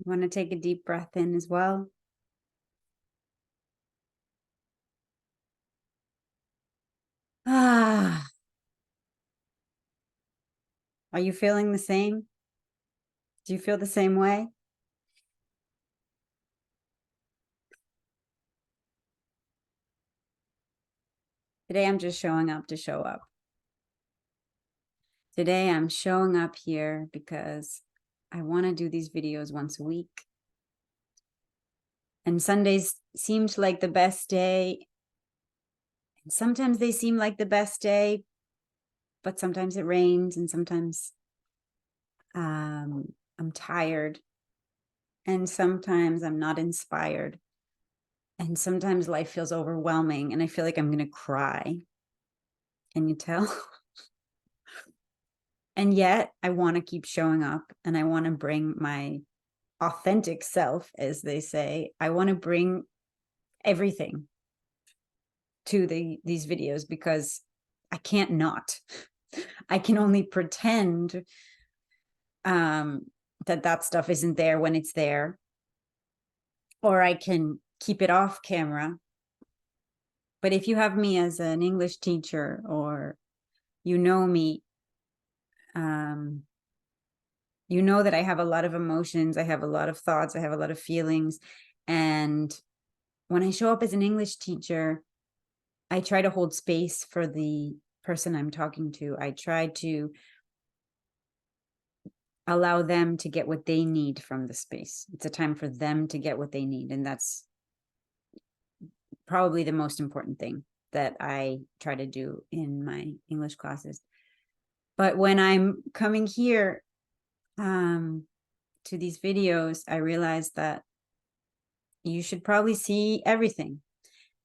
You want to take a deep breath in as well. Ah, are you feeling the same? Do you feel the same way? Today, I'm just showing up to show up. Today, I'm showing up here because I want to do these videos once a week. And Sundays seemed like the best day. And sometimes they seem like the best day, but sometimes it rains and sometimes I'm tired. And sometimes I'm not inspired. And sometimes life feels overwhelming and I feel like I'm going to cry. Can you tell? And yet I want to keep showing up and I want to bring my authentic self, as they say. I want to bring everything to these videos because I can't not. I can only pretend that stuff isn't there when it's there, or I can keep it off camera. But if you have me as an English teacher, or you know me, you know that I have a lot of emotions, I have a lot of thoughts, I have a lot of feelings. And when I show up as an English teacher, I try to hold space for the person I'm talking to. I try to allow them to get what they need from the space. It's a time for them to get what they need. And that's probably the most important thing that I try to do in my English classes. But when I'm coming here to these videos, I realized that you should probably see everything.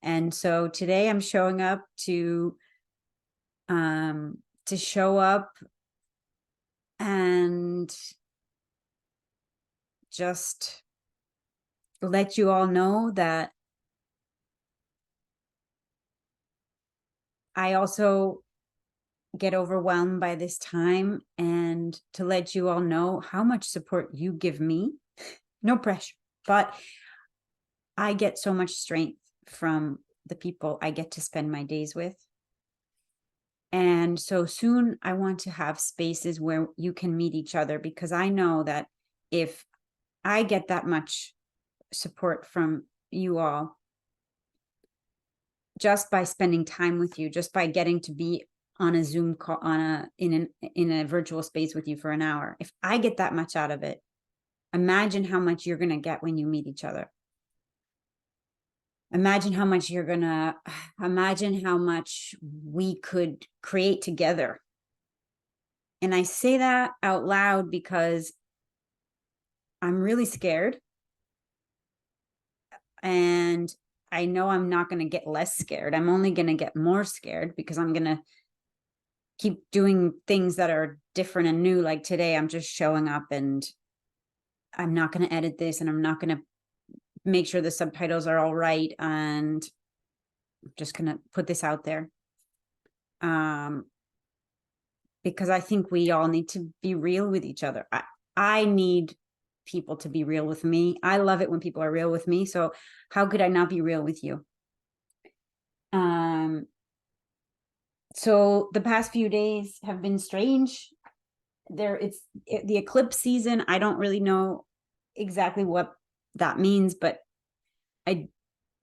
And so today I'm showing up to show up and just let you all know that I also get overwhelmed by this time, and to let you all know how much support you give me. No pressure, but I get so much strength from the people I get to spend my days with. And so soon I want to have spaces where you can meet each other, because I know that if I get that much support from you all, just by spending time with you, just by getting to be on a Zoom call, in a virtual space with you for an hour, if I get that much out of it, imagine how much you're going to get when you meet each other. Imagine how much we could create together. And I say that out loud because I'm really scared. And I know I'm not going to get less scared. I'm only going to get more scared, because I'm going to keep doing things that are different and new. Like today, I'm just showing up and I'm not going to edit this, and I'm not going to make sure the subtitles are all right. And I'm just going to put this out there. Because I think we all need to be real with each other. I need people to be real with me. I love it when people are real with me. So how could I not be real with you? So the past few days have been strange. It's the eclipse season. I don't really know exactly what that means, but I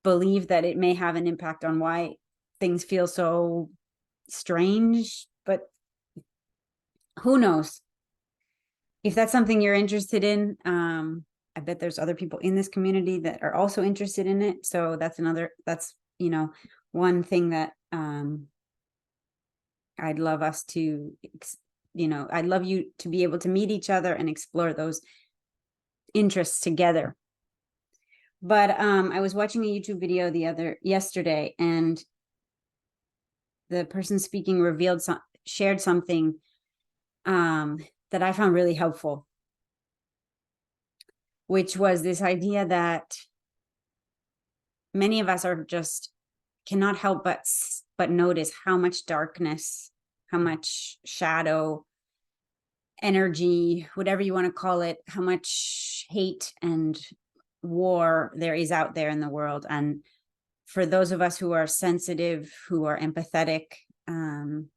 believe that it may have an impact on why things feel so strange. But who knows? If that's something you're interested in, I bet there's other people in this community that are also interested in it. So that's one thing that I'd love us to, I'd love you to be able to meet each other and explore those interests together. But I was watching a YouTube video yesterday, and the person speaking shared something that I found really helpful, which was this idea that many of us are just cannot help but notice how much darkness, how much shadow energy, whatever you want to call it, how much hate and war there is out there in the world. And for those of us who are sensitive, who are empathetic, and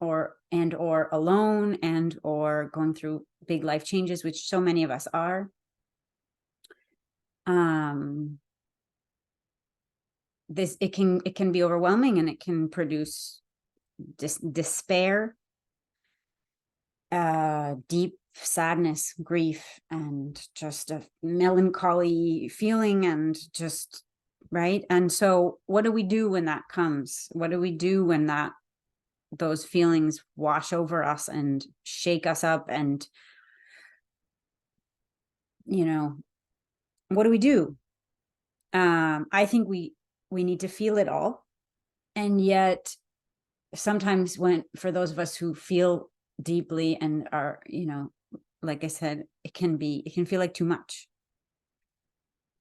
or alone, and or going through big life changes, which so many of us are, this it can be overwhelming, and it can produce despair, deep sadness, grief, and just a melancholy feeling, and just right. And so what do we do when that comes? What do we do when those feelings wash over us and shake us up? And what do we do? I think we need to feel it all. And yet sometimes, for those of us who feel deeply and are, like I said, it can feel like too much.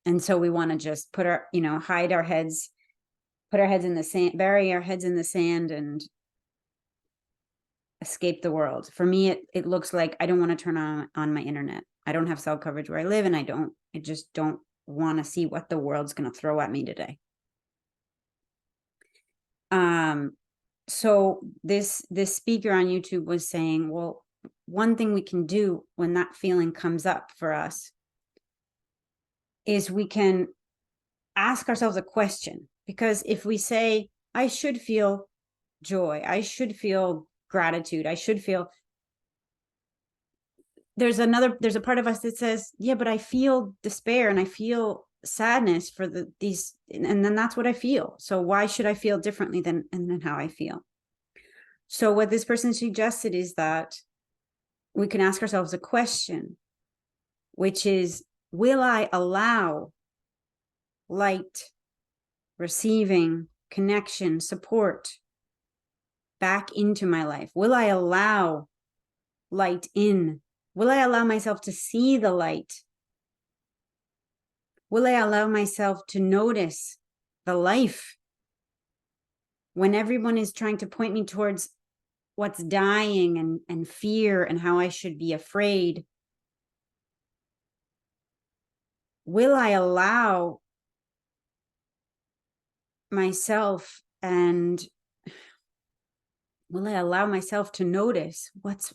And so we want to just hide our heads, put our heads in the sand, bury our heads in the sand, and escape the world. For me, it looks like I don't want to turn on my internet. I don't have cell coverage where I live, and I just don't want to see what the world's going to throw at me today. So this speaker on YouTube was saying, well, one thing we can do when that feeling comes up for us is we can ask ourselves a question. Because if we say, I should feel joy, I should feel gratitude, I should feel, there's a part of us that says, yeah, but I feel despair and I feel sadness for these, and then that's what I feel. So why should I feel differently than how I feel? So what this person suggested is that we can ask ourselves a question, which is, will I allow light, receiving, connection, support back into my life? Will I allow light in? Will I allow myself to see the light? Will I allow myself to notice the life when everyone is trying to point me towards what's dying and fear and how I should be afraid? Will I allow myself to notice what's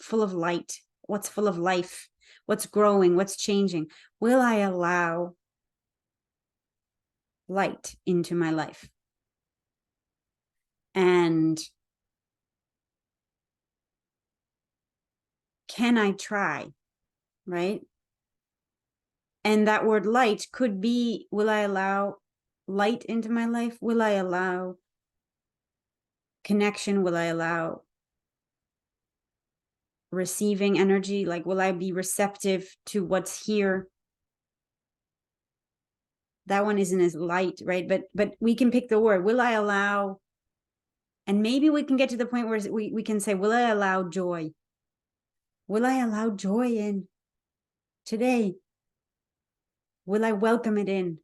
full of light, what's full of life, what's growing, what's changing? Will I allow light into my life? And can I try, right? And that word light could be, will I allow light into my life? Will I allow connection? Will I allow receiving energy? Like, will I be receptive to what's here? That one isn't as light, right? But we can pick the word. Will I allow? And maybe we can get to the point where we can say, will I allow joy? Will I allow joy in today? Will I welcome it in?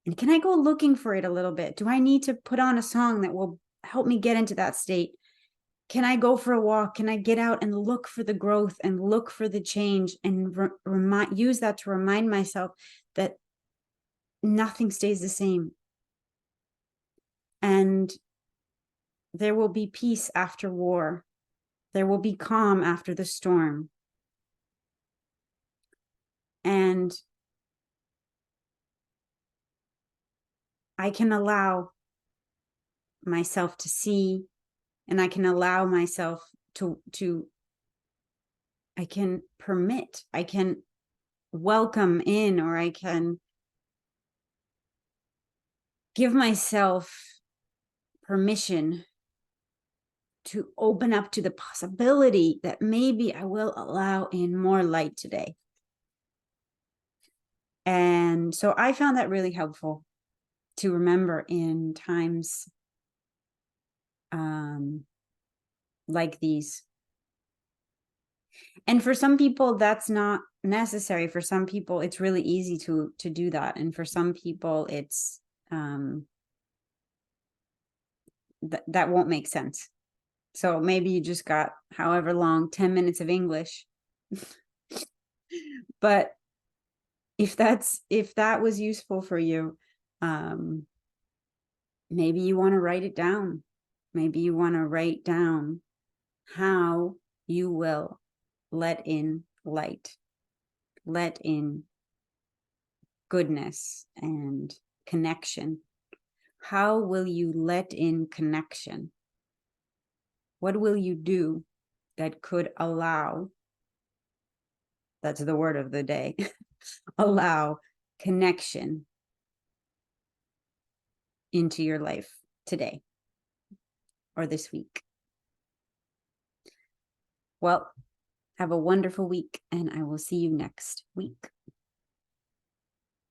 And can I go looking for it a little bit? Do I need to put on a song that will help me get into that state? Can I go for a walk? Can I get out and look for the growth and look for the change, and use that to remind myself that nothing stays the same? And there will be peace after war. There will be calm after the storm. And I can allow myself to see, and I can allow myself to I can permit, I can welcome in, or I can give myself permission to open up to the possibility that maybe I will allow in more light today. And so I found that really helpful to remember in times like these. And for some people, that's not necessary. For some people, it's really easy to do that. And for some people, it's that won't make sense. So maybe you just got however long, 10 minutes of English. But if that was useful for you, maybe you want to write it down. Maybe you want to write down how you will let in light, let in goodness and connection. How will you let in connection? What will you do that could allow, that's the word of the day, allow connection into your life today or this week? Well, have a wonderful week, and I will see you next week.